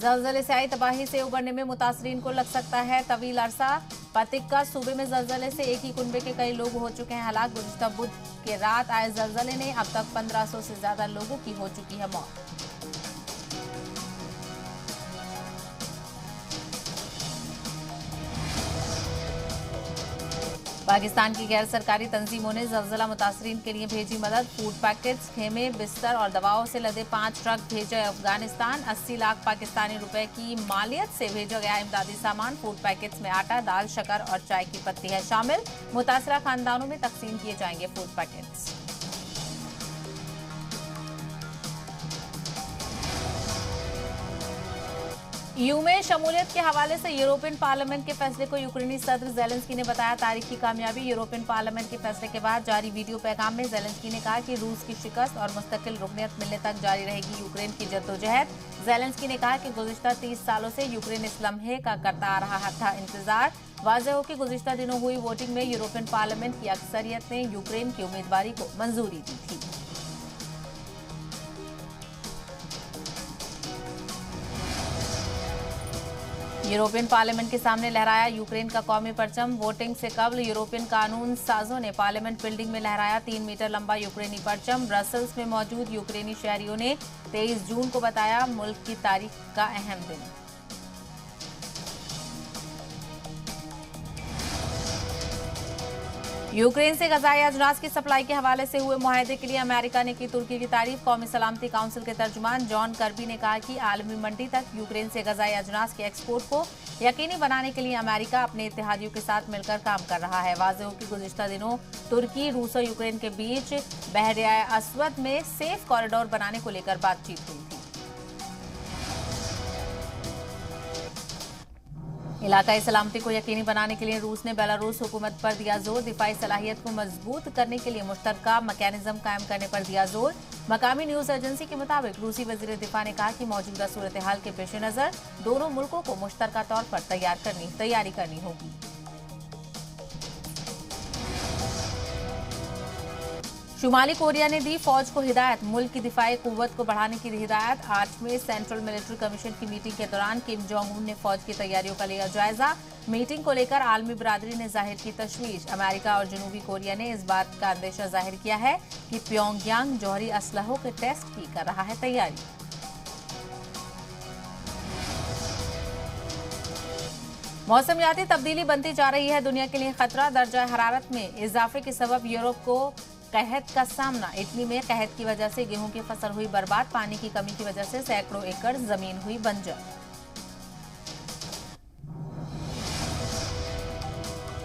जलजले से आई तबाही से उबरने में मुतासरीन को लग सकता है तवील अरसा। पतिक्का सूबे में जलजले से एक ही कुनबे के कई लोग हो चुके हैं हलाक। गुज़िश्ता बुध के रात आए जलजले ने अब तक 1500 से ज्यादा लोगों की हो चुकी है मौत। पाकिस्तान की गैर सरकारी तंजीमों ने जलजला मुतासरीन के लिए भेजी मदद। फूड पैकेट्स, खेमे, बिस्तर और दवाओं से लदे 5 ट्रक भेजे अफगानिस्तान। 80 लाख पाकिस्तानी रुपए की मालियत से भेजा गया इमदादी सामान। फूड पैकेट्स में आटा, दाल, शक्कर और चाय की पत्ती है शामिल। मुतासरा खानदानों में तकसीम किए जाएंगे फूड पैकेट्स। ईयू में शमूलियत के हवाले से यूरोपियन पार्लियामेंट के फैसले को यूक्रेनी सदर ज़ेलेंस्की ने बताया तारीखी कामयाबी। यूरोपियन पार्लियामेंट के फैसले के बाद जारी वीडियो पैगाम में ज़ेलेंस्की ने कहा कि रूस की शिकस्त और मुस्तकिल रुकनियत मिलने तक जारी रहेगी यूक्रेन की जद्दोजहद। ज़ेलेंस्की ने कहा कि गुज़िश्ता 30 सालों से यूक्रेन इस लम्हे का करता आ रहा था इंतजार। वाज़ेह हो कि गुज़िश्ता दिनों हुई वोटिंग में यूरोपियन पार्लियामेंट की अक्सरियत ने यूक्रेन की उम्मीदवारी को मंजूरी दी थी। यूरोपियन पार्लियामेंट के सामने लहराया यूक्रेन का कौमी परचम। वोटिंग से कबल यूरोपियन कानून साजों ने पार्लियामेंट बिल्डिंग में लहराया 3 मीटर लंबा यूक्रेनी परचम। ब्रसल्स में मौजूद यूक्रेनी शहरियों ने 23 जून को बताया मुल्क की तारीख का अहम दिन। यूक्रेन से गजाई अजनास की सप्लाई के हवाले से हुए मुआहदे के लिए अमेरिका ने की तुर्की की तारीफ। कौमी सलामती काउंसिल के तर्जुमान जॉन कर्बी ने कहा कि आलमी मंडी तक यूक्रेन से गजाई अजनास के एक्सपोर्ट को यकीनी बनाने के लिए अमेरिका अपने इत्तेहादियों के साथ मिलकर काम कर रहा है। वाज़ेह हो कि गुज़िश्ता दिनों तुर्की, रूस और यूक्रेन के बीच बहरिया अस्वद में सेफ कॉरिडोर बनाने को लेकर बातचीत हुई थी। इलाकाई सलामती को यकीनी बनाने के लिए रूस ने बेलारूस हुकूमत पर दिया जोर। दिफाई सलाहियत को मजबूत करने के लिए मुश्तरका मैकेनिज्म कायम करने पर दिया जोर। मकामी न्यूज एजेंसी के मुताबिक रूसी वजीर दिफा ने कहा कि मौजूदा सूरत हाल के पेश नजर दोनों मुल्कों को मुश्तरका तौर पर तैयारी करनी होगी। शुमाली कोरिया ने दी फौज को हिदायत। मुल्क की दिफाई कुव्वत को बढ़ाने की हिदायत। 8वें सेंट्रल मिलिट्री कमीशन की मीटिंग के दौरान किम जोंग उन ने फौज की तैयारियों का लिया जायजा। मीटिंग को लेकर आलमी बरादरी ने जाहिर की तशवीश। अमेरिका और जनूबी कोरिया ने इस बात का अंदेशा जाहिर किया है कि प्योंगयांग जौहरी असलहों के टेस्ट की कर रहा है तैयारी। मौसमियाती तब्दीली बनती जा रही है दुनिया के लिए खतरा। दर्जा हरारत में इजाफे के सबब यूरोप को कहत का सामना। इटली में कहत की वजह से गेहूं की फसल हुई बर्बाद। पानी की कमी की वजह से सैकड़ों एकड़ जमीन हुई बंजर।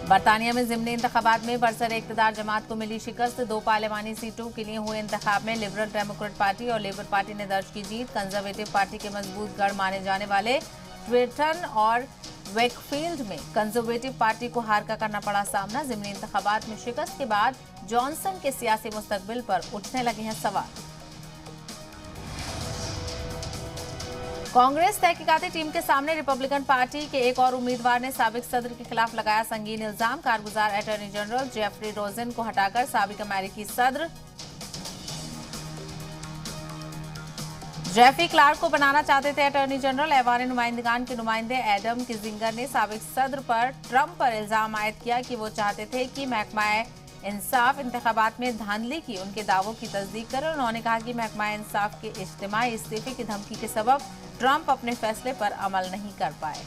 बरतानिया में ज़िमनी इंतखाबात में बरसर इक़्तिदार जमात को मिली शिकस्त। 2 पार्लियामानी सीटों के लिए हुए इंतखाब में लिबरल डेमोक्रेट पार्टी और लेबर पार्टी ने दर्ज की जीत। कंजर्वेटिव पार्टी के मजबूत गढ़ माने जाने वाले ट्विटन और वेकफील्ड में कंजर्वेटिव पार्टी को हार का करना पड़ा सामना। ज़िमनी इंतखाबात में शिकस्त के बाद जॉनसन के सियासी मुस्तकबिल पर उठने लगे हैं सवाल। कांग्रेस तहकीकाती टीम के सामने रिपब्लिकन पार्टी के एक और उम्मीदवार ने साबिक सदर के खिलाफ लगाया संगीन इल्जाम। कारगुजार अटॉर्नी जनरल जेफरी रोजन को हटाकर साबिक अमेरिकी सदर जेफरी क्लार्क को बनाना चाहते थे अटॉर्नी जनरल। ऐवान नुमाइंदगान के नुमाइंदे एडम किजिंगर ने साबिक सदर पर ट्रंप पर इल्जाम आयद किया कि वो चाहते थे कि महकमा इंसाफ इंतखाबात में धांधली की उनके दावों की तस्दीक करे। उन्होंने कहा कि महकमा इंसाफ के इज्तिमाई इस्तीफे की धमकी के सबब ट्रंप अपने फैसले पर अमल नहीं कर पाए।